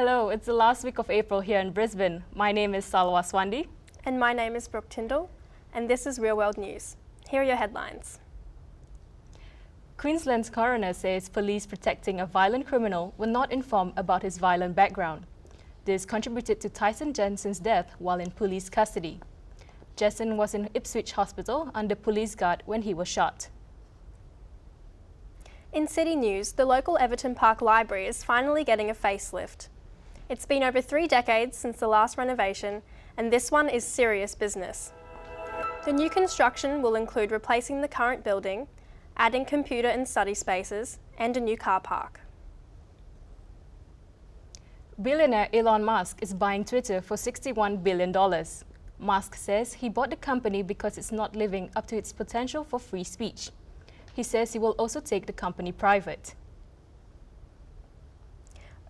Hello, it's the last week of April here in Brisbane. My name is Salwa Suandi. And my name is Brooke Tindall, and this is Real World News. Here are your headlines. Queensland's coroner says police protecting a violent criminal were not informed about his violent background. This contributed to Tyson Jensen's death while in police custody. Jensen was in Ipswich Hospital under police guard when he was shot. In city news, the local Everton Park Library is finally getting a facelift. It's been over 3 decades since the last renovation, and this one is serious business. The new construction will include replacing the current building, adding computer and study spaces, and a new car park. Billionaire Elon Musk is buying Twitter for $61 billion. Musk says he bought the company because it's not living up to its potential for free speech. He says he will also take the company private.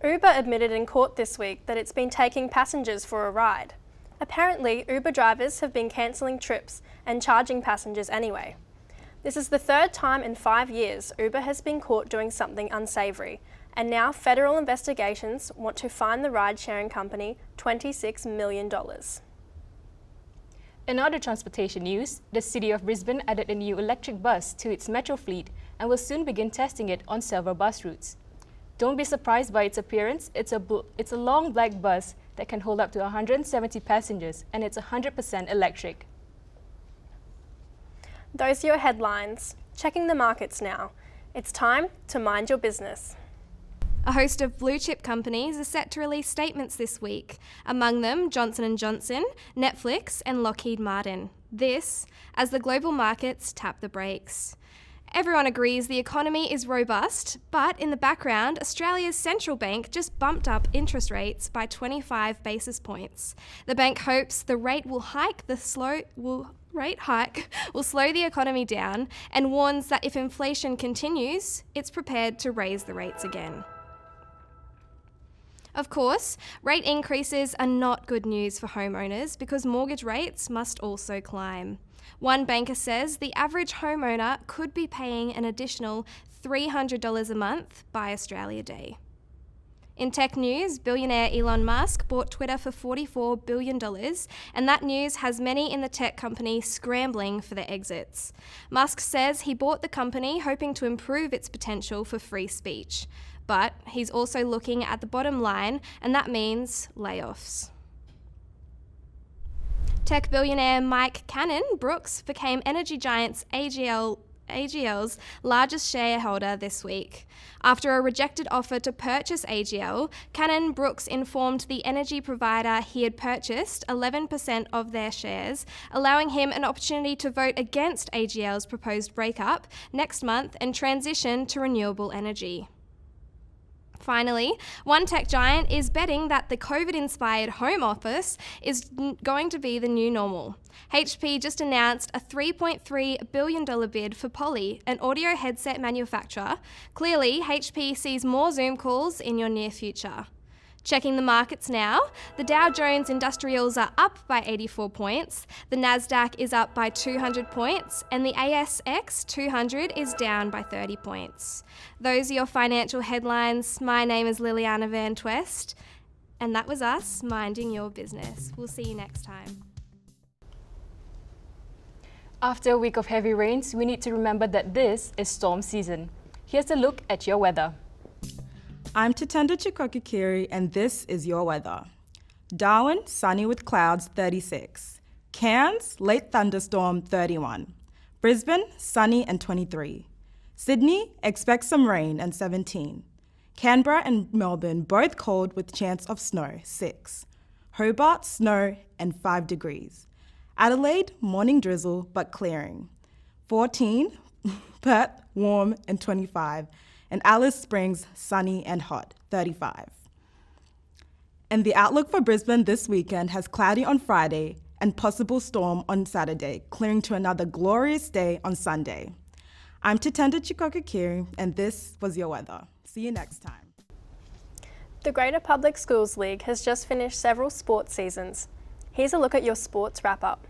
Uber admitted in court this week that it's been taking passengers for a ride. Apparently, Uber drivers have been cancelling trips and charging passengers anyway. This is the 3rd time in 5 years Uber has been caught doing something unsavoury, and now federal investigations want to fine the ride-sharing company $26 million. In other transportation news, the city of Brisbane added a new electric bus to its metro fleet and will soon begin testing it on several bus routes. Don't be surprised by its appearance. It's a long black bus that can hold up to 170 passengers, and it's 100% electric. Those are your headlines. Checking the markets now. It's time to mind your business. A host of blue-chip companies are set to release statements this week, among them Johnson & Johnson, Netflix and Lockheed Martin. This, as the global markets tap the brakes. Everyone agrees the economy is robust, but in the background, Australia's central bank just bumped up interest rates by 25 basis points. The bank hopes the rate hike will slow the economy down and warns that if inflation continues, it's prepared to raise the rates again. Of course, rate increases are not good news for homeowners because mortgage rates must also climb. One banker says the average homeowner could be paying an additional $300 a month by Australia Day. In tech news, billionaire Elon Musk bought Twitter for $44 billion, and that news has many in the tech company scrambling for their exits. Musk says he bought the company hoping to improve its potential for free speech. But he's also looking at the bottom line, and that means layoffs. Tech billionaire Mike Cannon-Brookes became energy giants AGL's largest shareholder this week. After a rejected offer to purchase AGL, Cannon-Brookes informed the energy provider he had purchased 11% of their shares, allowing him an opportunity to vote against AGL's proposed breakup next month and transition to renewable energy. Finally, one tech giant is betting that the COVID-inspired home office is going to be the new normal. HP just announced a $3.3 billion bid for Poly, an audio headset manufacturer. Clearly, HP sees more Zoom calls in your near future. Checking the markets now, the Dow Jones Industrials are up by 84 points, the Nasdaq is up by 200 points, and the ASX 200 is down by 30 points. Those are your financial headlines. My name is Liliana Van Twest, and that was us minding your business. We'll see you next time. After a week of heavy rains, we need to remember that this is storm season. Here's a look at your weather. I'm Tatenda Chikokikiri, and this is your weather. Darwin, sunny with clouds, 36. Cairns, late thunderstorm, 31. Brisbane, sunny and 23. Sydney, expect some rain and 17. Canberra and Melbourne, both cold with chance of snow, 6. Hobart, snow and 5 degrees. Adelaide, morning drizzle but clearing, 14. Perth, warm and 25. And Alice Springs, sunny and hot, 35. And the outlook for Brisbane this weekend has cloudy on Friday and possible storm on Saturday, clearing to another glorious day on Sunday. I'm Tatenda Chikokikiri, and this was your weather. See you next time. The Greater Public Schools League has just finished several sports seasons. Here's a look at your sports wrap-up.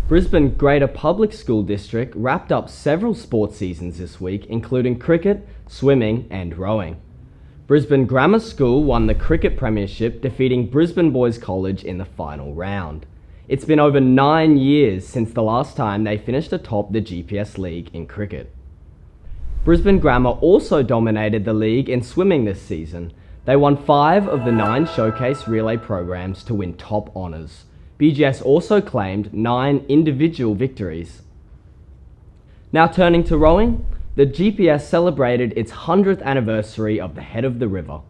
Brisbane Greater Public School District wrapped up several sports seasons this week, including cricket, swimming and rowing. Brisbane Grammar School won the cricket premiership, defeating Brisbane Boys College in the final round. It's been over 9 years since the last time they finished atop the GPS League in cricket. Brisbane Grammar also dominated the league in swimming this season. They won 5 of the 9 showcase relay programs to win top honours. BGS also claimed 9 individual victories. Now turning to rowing, the GPS celebrated its 100th anniversary of the Head of the River,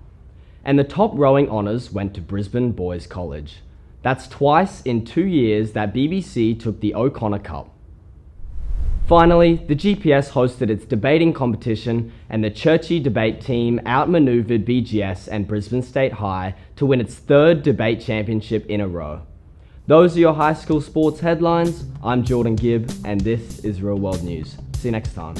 and the top rowing honours went to Brisbane Boys College. That's twice in 2 years that BBC took the O'Connor Cup. Finally, the GPS hosted its debating competition, and the Churchy debate team outmaneuvered BGS and Brisbane State High to win its 3rd debate championship in a row. Those are your high school sports headlines. I'm Jordan Gibb, and this is Real World News. See you next time.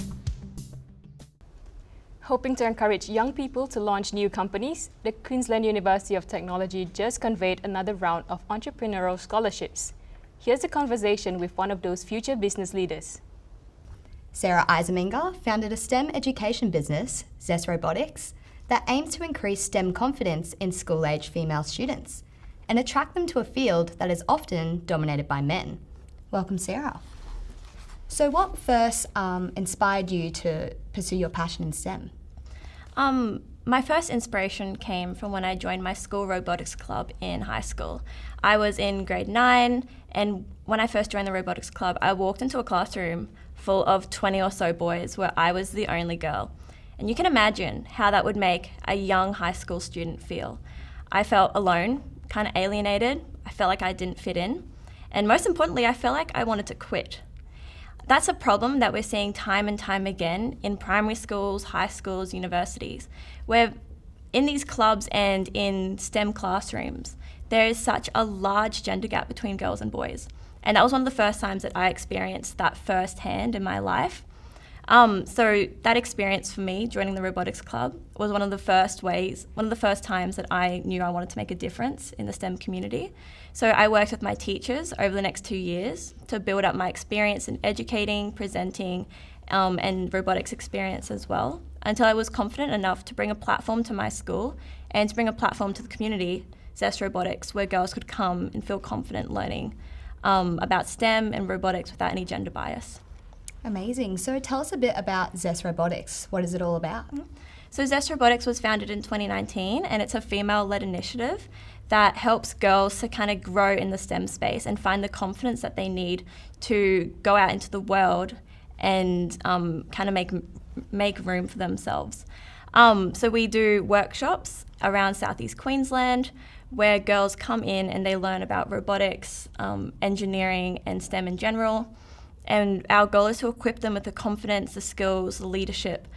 Hoping to encourage young people to launch new companies, the Queensland University of Technology just conveyed another round of entrepreneurial scholarships. Here's a conversation with one of those future business leaders. Sarah Eisenminger founded a STEM education business, Zest Robotics, that aims to increase STEM confidence in school-age female students and attract them to a field that is often dominated by men. Welcome, Sarah. So what first inspired you to pursue your passion in STEM? My first inspiration came from when I joined my school robotics club in high school. I was in grade 9, and when I first joined the robotics club, I walked into a classroom full of 20 or so boys where I was the only girl. And you can imagine how that would make a young high school student feel. I felt alone, kind of alienated. I felt like I didn't fit in. And most importantly, I felt like I wanted to quit. That's a problem that we're seeing time and time again in primary schools, high schools, universities, where in these clubs and in STEM classrooms, there is such a large gender gap between girls and boys. And that was one of the first times that I experienced that firsthand in my life. So that experience for me, joining the robotics club, was one of the first times that I knew I wanted to make a difference in the STEM community. So I worked with my teachers over the next 2 years to build up my experience in educating, presenting, and robotics experience as well, until I was confident enough to bring a platform to my school and to bring a platform to the community, Zest Robotics, where girls could come and feel confident learning about STEM and robotics without any gender bias. Amazing. So tell us a bit about Zest Robotics. What is it all about? So Zest Robotics was founded in 2019, and it's a female-led initiative that helps girls to kind of grow in the STEM space and find the confidence that they need to go out into the world and kind of make room for themselves. So we do workshops around Southeast Queensland where girls come in and they learn about robotics, engineering and STEM in general. And our goal is to equip them with the confidence, the skills, the leadership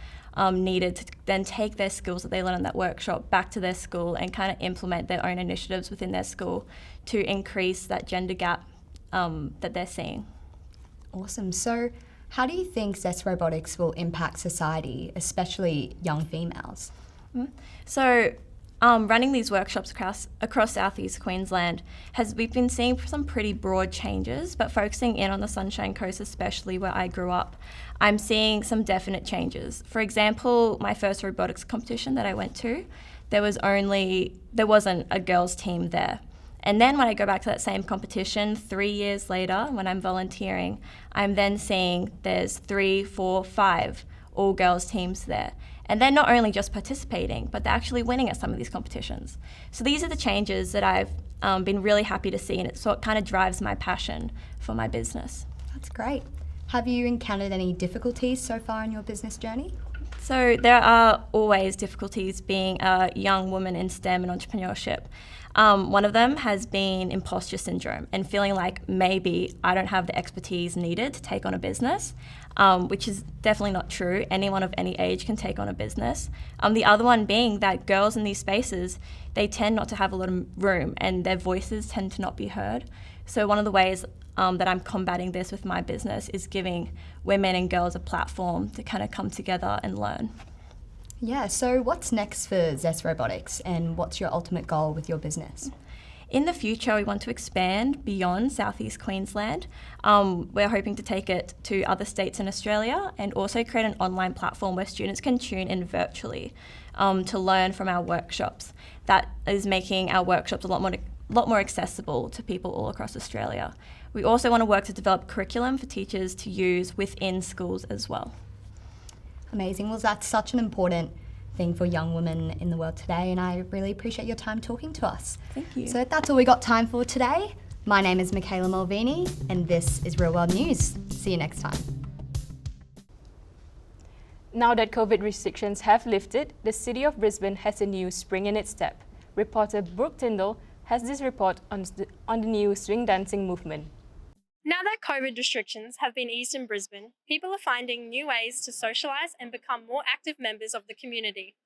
needed to then take their skills that they learn in that workshop back to their school and kind of implement their own initiatives within their school to increase that gender gap that they're seeing. Awesome. So how do you think Zest Robotics will impact society, especially young females? So running these workshops across Southeast Queensland, we've been seeing some pretty broad changes, but focusing in on the Sunshine Coast, especially where I grew up, I'm seeing some definite changes. For example, my first robotics competition that I went to, there wasn't a girls' team there. And then when I go back to that same competition 3 years later, when I'm volunteering, I'm then seeing there's 3, 4, 5 all-girls teams there. And they're not only just participating, but they're actually winning at some of these competitions. So these are the changes that I've been really happy to see, and it's what kind of drives my passion for my business. That's great. Have you encountered any difficulties so far in your business journey? So there are always difficulties being a young woman in STEM and entrepreneurship. One of them has been imposter syndrome and feeling like maybe I don't have the expertise needed to take on a business, which is definitely not true. Anyone of any age can take on a business. The other one being that girls in these spaces, they tend not to have a lot of room and their voices tend to not be heard. So one of the ways that I'm combating this with my business is giving women and girls a platform to kind of come together and learn. Yeah, so what's next for Zest Robotics and what's your ultimate goal with your business? In the future, we want to expand beyond Southeast Queensland. We're hoping to take it to other states in Australia and also create an online platform where students can tune in virtually to learn from our workshops. That is making our workshops a lot more accessible to people all across Australia. We also want to work to develop curriculum for teachers to use within schools as well. Amazing. Well, that's such an important thing for young women in the world today, and I really appreciate your time talking to us. Thank you. So that's all we got time for today. My name is Michaela Malvini, and this is Real World News. See you next time. Now that COVID restrictions have lifted, the city of Brisbane has a new spring in its step. Reporter Brooke Tindall has this report on the new swing dancing movement. Now that COVID restrictions have been eased in Brisbane, people are finding new ways to socialise and become more active members of the community.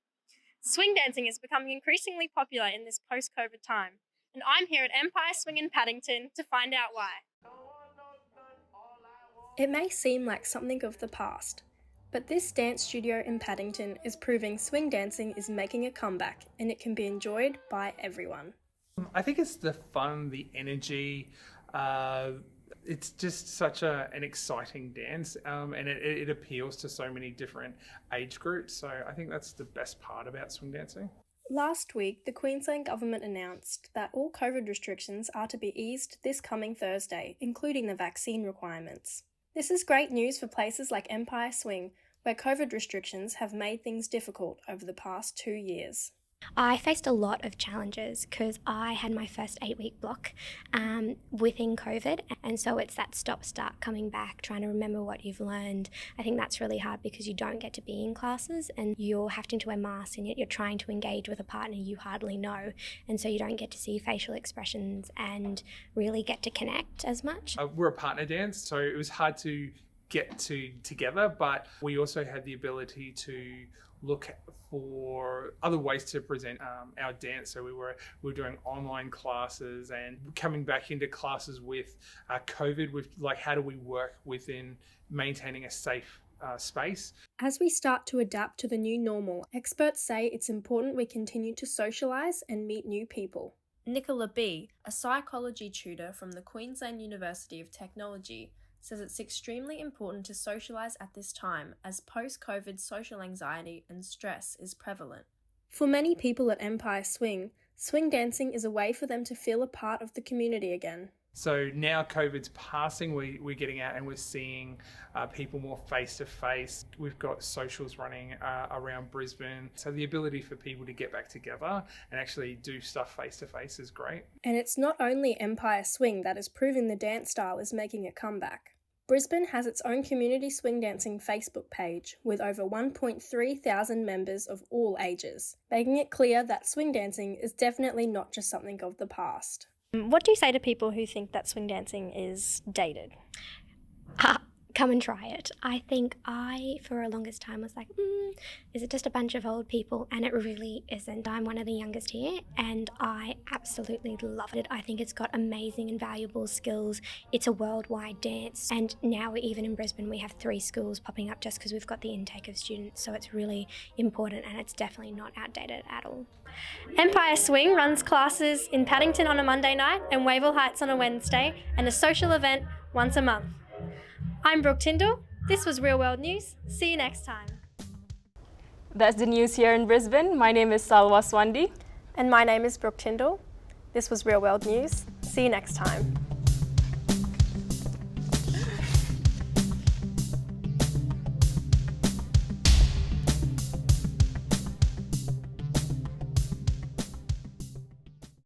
Swing dancing is becoming increasingly popular in this post-COVID time, and I'm here at Empire Swing in Paddington to find out why. It may seem like something of the past, but this dance studio in Paddington is proving swing dancing is making a comeback and it can be enjoyed by everyone. I think it's the fun, the energy. It's just such an exciting dance, and it appeals to so many different age groups. So I think that's the best part about swing dancing. Last week, the Queensland Government announced that all COVID restrictions are to be eased this coming Thursday, including the vaccine requirements. This is great news for places like Empire Swing, where COVID restrictions have made things difficult over the past 2 years. I faced a lot of challenges because I had my first 8-week block within COVID, and so it's that stop-start coming back, trying to remember what you've learned. I think that's really hard because you don't get to be in classes and you're having to wear masks, and yet you're trying to engage with a partner you hardly know, and so you don't get to see facial expressions and really get to connect as much. We're a partner dance, so it was hard to get together, but we also had the ability to look for other ways to present our dance. So we were doing online classes and coming back into classes with COVID, with like how do we work within maintaining a safe space. As we start to adapt to the new normal, experts say it's important we continue to socialise and meet new people. Nicola B., a psychology tutor from the Queensland University of Technology, says it's extremely important to socialise at this time as post-COVID social anxiety and stress is prevalent. For many people at Empire Swing, swing dancing is a way for them to feel a part of the community again. So now COVID's passing, we're getting out and we're seeing people more face-to-face. We've got socials running around Brisbane. So the ability for people to get back together and actually do stuff face-to-face is great. And it's not only Empire Swing that is proving the dance style is making a comeback. Brisbane has its own community swing dancing Facebook page with over 1.3 thousand members of all ages, making it clear that swing dancing is definitely not just something of the past. What do you say to people who think that swing dancing is dated? Come and try it. I think for a longest time, was like, is it just a bunch of old people? And it really isn't. I'm one of the youngest here, and I absolutely love it. I think it's got amazing and valuable skills. It's a worldwide dance, and now even in Brisbane, we have 3 schools popping up just because we've got the intake of students, so it's really important, and it's definitely not outdated at all. Empire Swing runs classes in Paddington on a Monday night and Wavell Heights on a Wednesday, and a social event once a month. I'm Brooke Tindall. This was Real World News. See you next time. That's the news here in Brisbane. My name is Salwa Suandi. And my name is Brooke Tindall. This was Real World News. See you next time.